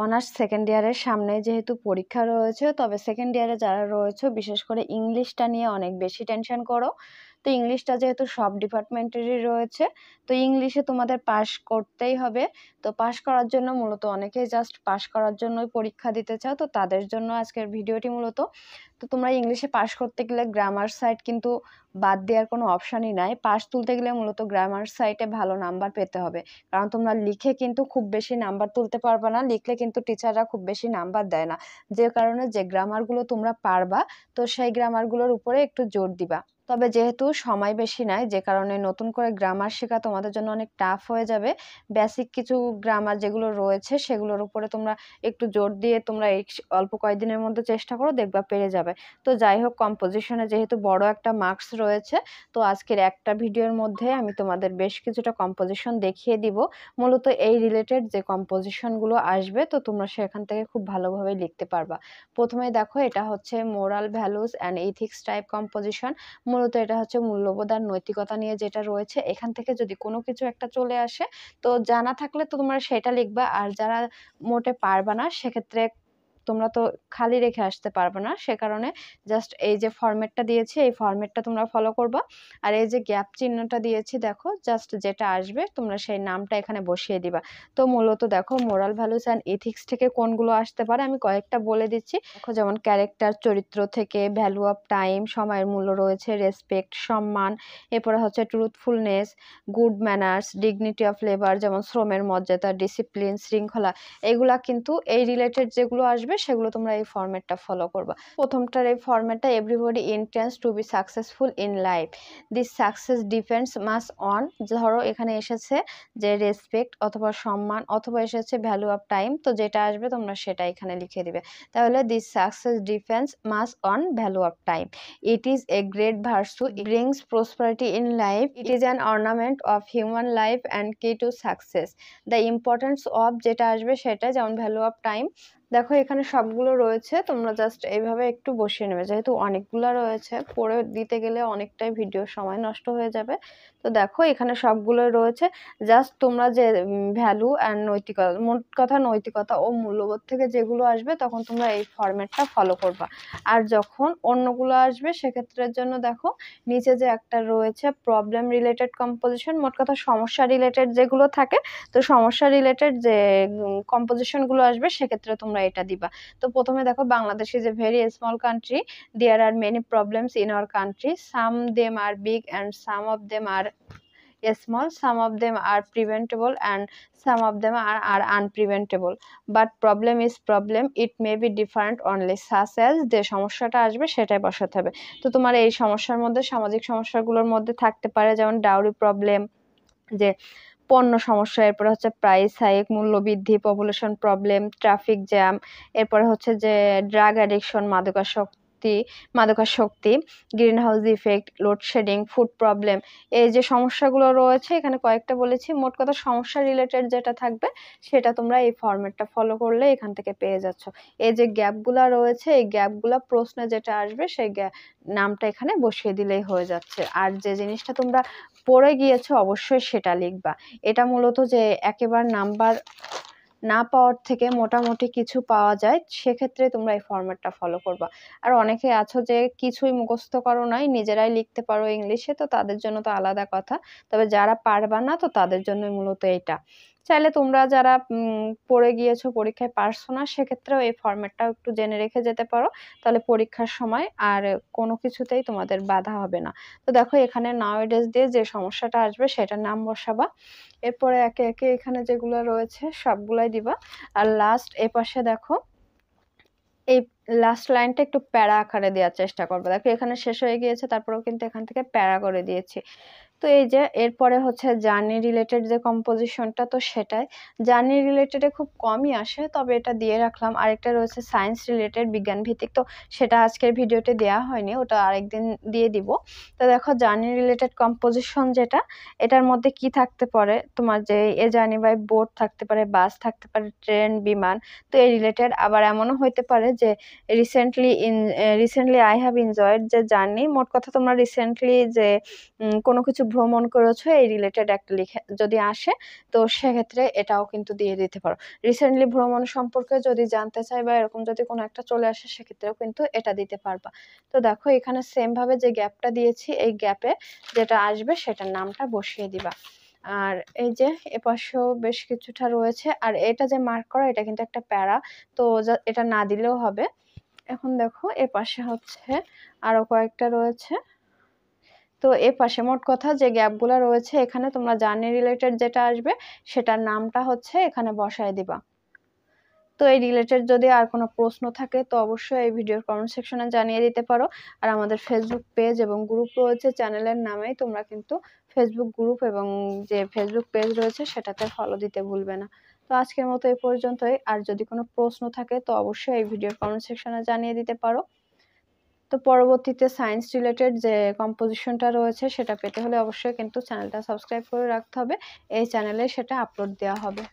Honours second ইয়ারের সামনে যেহেতু পরীক্ষা রয়েছে, তবে সেকেন্ড ইয়ারে যারা রয়েছে বিশেষ করে ইংলিশটা নিয়ে অনেক বেশি টেনশন করো। তো ইংলিশটা যেহেতু সব ডিপার্টমেন্টেরই রয়েছে, তো ইংলিশে তোমাদের পাশ করতেই হবে। তো পাশ করার জন্য মূলত অনেকেই জাস্ট পাশ করার জন্যই পরীক্ষা দিতে চাও, তো তাদের জন্য আজকের ভিডিওটি মূলত। তো তোমরা ইংলিশে পাশ করতে গেলে গ্রামার সাইড কিন্তু বাদ দেওয়ার কোনো অপশানই নাই। পাশ তুলতে গেলে মূলত গ্রামার সাইটে ভালো নাম্বার পেতে হবে, কারণ তোমরা লিখে কিন্তু খুব বেশি নাম্বার তুলতে পারবে না। লিখলে কিন্তু টিচাররা খুব বেশি নাম্বার দেয় না, যে কারণে যে গ্রামারগুলো তোমরা পারবা, তো সেই গ্রামারগুলোর উপরে একটু জোর দিবা। তবে যেহেতু সময় বেশি নাই, যে কারণে নতুন করে গ্রামার শেখা তোমাদের জন্য অনেক টাফ হয়ে যাবে। বেসিক কিছু গ্রামার যেগুলো রয়েছে সেগুলোর উপরে তোমরা একটু জোর দিয়ে তোমরা এই অল্প কয়েকদিনের মধ্যে চেষ্টা করো, দেখবা পেরে যাবে। তো যাই হোক, কম্পোজিশনে যেহেতু বড় একটা মার্কস রয়েছে, তো আজকের একটা ভিডিওর মধ্যে আমি তোমাদের বেশ কিছুটা কম্পোজিশন দেখিয়ে দিব। মূলত এই রিলেটেড যে কম্পোজিশনগুলো আসবে, তো তোমরা সেখান থেকে খুব ভালোভাবে লিখতে পারবা। প্রথমে দেখো, এটা হচ্ছে moral values and ethics type composition. মূলত এটা হচ্ছে মূল্যবোধ আর নৈতিকতা নিয়ে যেটা রয়েছে, এখান থেকে যদি কোনো কিছু একটা চলে আসে, তো জানা থাকলে তো তোমরা সেটা লিখবা। আর যারা মোটে পারবা না, সেক্ষেত্রে তোমরা তো খালি রেখে আসতে পারবে না, সে কারণে জাস্ট এই যে ফরম্যাটটা দিয়েছি এই ফরম্যাটটা তোমরা ফলো করবা। আর এই যে গ্যাপ চিহ্নটা দিয়েছি, দেখো জাস্ট যেটা আসবে তোমরা সেই নামটা এখানে বসিয়ে দিবা। তো মূলত দেখো, মোরাল ভ্যালুস অ্যান্ড এথিক্স থেকে কোনগুলো আসতে পারে আমি কয়েকটা বলে দিচ্ছি। দেখো, যেমন ক্যারেক্টার, চরিত্র থেকে ভ্যালু অফ টাইম, সময়ের মূল্য রয়েছে, রেসপেক্ট সম্মান, এরপরে হচ্ছে truthfulness, good manners, dignity of labour যেমন শ্রমের মর্যাদা, ডিসিপ্লিন, শৃঙ্খলা। এগুলা কিন্তু এই রিলেটেড যেগুলো আসবে সেগুলো তোমরা এই ফরম্যাটটা ফলো করবা। প্রথমটার এই ফরম্যাটটা, everybody intends to be successful in life, this success depends much on. ধরো এখানে এসেছে যে রেসপেক্ট অথবা সম্মান, অথবা এসেছে ভ্যালু অফ টাইম, তো যেটা আসবে তোমরা সেটা এখানে লিখে দিবে। তাহলে this success depends much on value of time, it is a great virtue, it brings prosperity in life, it is an ornament of human life and key to success, the importance of, যেটা আসবে সেটা, যেমন value of time. দেখো এখানে সবগুলো রয়েছে, তোমরা just এইভাবে একটু বসিয়ে নেবে। যেহেতু অনেকগুলো রয়েছে, পড়ে দিতে গেলে অনেকটাই ভিডিও সময় নষ্ট হয়ে যাবে। তো দেখো এখানে সবগুলো রয়েছে, জাস্ট তোমরা যে ভ্যালু অ্যান্ড নৈতিকতা, মোট কথা নৈতিকতা ও মূল্যবোধ থেকে যেগুলো আসবে তখন তোমরা এই ফরম্যাটটা ফলো করবা। আর যখন অন্যগুলো আসবে সেক্ষেত্রের জন্য দেখো নিচে যে একটা রয়েছে প্রবলেম রিলেটেড কম্পোজিশন, মোট কথা সমস্যা রিলেটেড যেগুলো থাকে, তো সমস্যা রিলেটেড যে কম্পোজিশন গুলো আসবে সেক্ষেত্রে তোমরা এটা দিবা। তো প্রথমে দেখো, Bangladesh is a very small country, there are many problems in our country, some them are big and some of them are small, some of them are preventable and some of them are unpreventable, but problem is problem, it may be different only, such as, যে সমস্যাটা আসবে সেটাই বসাতে হবে। তো তোমার এই সমস্যার মধ্যে সামাজিক সমস্যাগুলোর মধ্যে থাকতে পারে যেমন ডাউরি প্রবলেম, যে পণ্য সমস্যা, এরপরে হচ্ছে প্রাইস হাইক, মূল্য বৃদ্ধি, পপুলেশন প্রবলেম, ট্রাফিক জ্যাম, এরপরে হচ্ছে যে ড্রাগ অ্যাডিকশন, মাদকাসক্তি, green house effect, load shedding, food problem. এই যে সমস্যাগুলো রয়েছে এখানে কয়েকটা বলেছি, মোট কথা সমস্যা রিলেটেড যেটা থাকবে সেটা তোমরা এই ফরম্যাটটা ফলো করলে এখান থেকে পেয়ে যাচ্ছ। এই যে গ্যাপগুলা রয়েছে, এই গ্যাপগুলা প্রশ্নে যেটা আসবে সেই নামটা এখানে বসিয়ে দিলেই হয়ে যাচ্ছে। আর যে জিনিসটা তোমরা পড়ে গিয়েছো অবশ্যই সেটা লিখবা। এটা মূলত যে একেবারে নাম্বার না পাওয়ার থেকে মোটামুটি কিছু পাওয়া যায়, সেক্ষেত্রে তোমরা এই ফরম্যাটটা ফলো করবা। আর অনেকে আছো যে কিছুই মুখস্থ করো নাই, নিজেরাই লিখতে পারো ইংলিশে, তো তাদের জন্য তো আলাদা কথা। তবে যারা পারবা না, তো তাদের জন্য মূলত এটা। চাইলে তোমরা যারা পড়ে গিয়েছো, পরীক্ষায় পারছো না, সেক্ষেত্রেও এই ফরম্যাটটাও একটু জেনে রেখে যেতে পারো, তাহলে পরীক্ষার সময় আর কোনো কিছুতেই তোমাদের বাধা হবে না। তো দেখো এখানে নাওএডেজ দিয়ে যে সমস্যাটা আসবে সেটার নাম বসাবা, এরপরে একে একে এখানে যেগুলো রয়েছে সবগুলাই দিবা। আর লাস্ট এপাশে দেখো, এই লাস্ট লাইনটা একটু প্যারা আকারে দেওয়ার চেষ্টা করবে। দেখো এখানে শেষ হয়ে গিয়েছে, তারপরেও কিন্তু এখান থেকে প্যারা করে দিয়েছি। তো এই যে এরপরে হচ্ছে জার্নি রিলেটেড যে কম্পোজিশনটা, তো সেটাই জার্নি রিলেটেডে খুব কমই আসে, তবে এটা দিয়ে রাখলাম। আরেকটা রয়েছে সায়েন্স রিলেটেড, বিজ্ঞান ভিত্তিক, তো সেটা আজকের ভিডিওতে দেওয়া হয়নি, ওটা আরেকদিন দিয়ে দিব। তো দেখো জার্নি রিলেটেড কম্পোজিশন যেটা, এটার মধ্যে কি থাকতে পারে, তোমার যে এ জার্নি বাই বোট থাকতে পারে, বাস থাকতে পারে, ট্রেন, বিমান। তো এই রিলেটেড আবার এমনও হইতে পারে যে রিসেন্টলি আই হ্যাভ এনজয়েড যে জার্নি, মোট কথা তোমরা রিসেন্টলি যে কোনো কিছু ভ্রমণ করেছো এই রিলেটেড একটা লিখে যদি আসে তো সেক্ষেত্রে এটাও কিন্তু দিয়ে দিতে পারো। রিসেন্টলি ভ্রমণ সম্পর্কে যদি জানতে চাই বা এরকম যদি কোনো একটা চলে আসে সেক্ষেত্রেও কিন্তু এটা দিতে পারবা। তো দেখো এখানে সেম ভাবে যে গ্যাপটা দিয়েছি এই গ্যাপে যেটা আসবে সেটার নামটা বসিয়ে দিবা। আর এই যে এপাশেও বেশ কিছুটা রয়েছে, আর এটা যে মার্ক করা এটা কিন্তু একটা প্যারা, তো এটা না দিলেও হবে। এখন দেখো এপাশে হচ্ছে আরো কয়েকটা রয়েছে। তো এপাশে মোট কথা যে গ্যাপগুলো রয়েছে এখানে তোমরা জার্নি রিলেটেড যেটা আসবে সেটার নামটা হচ্ছে এখানে বসায় দিবা। তো এই রিলেটেড যদি আর কোনো প্রশ্ন থাকে তো অবশ্যই এই ভিডিওর কমেন্ট সেকশনে জানিয়ে দিতে পারো। আর আমাদের ফেসবুক পেজ এবং গ্রুপ রয়েছে চ্যানেলের নামেই, তোমরা কিন্তু ফেসবুক গ্রুপ এবং যে ফেসবুক পেজ রয়েছে সেটাতে ফলো দিতে ভুলবে না। তো আজকের মতো এই পর্যন্তই। আর যদি কোনো প্রশ্ন থাকে তো অবশ্যই এই ভিডিওর কমেন্ট সেকশনে জানিয়ে দিতে পারো। তো পরবর্তীতে সায়েন্স রিলেটেড যে কম্পোজিশনটা রয়েছে সেটা পেতে হলে অবশ্যই কিন্তু চ্যানেলটা সাবস্ক্রাইব করে রাখতে হবে, এই চ্যানেলে সেটা আপলোড দেওয়া হবে।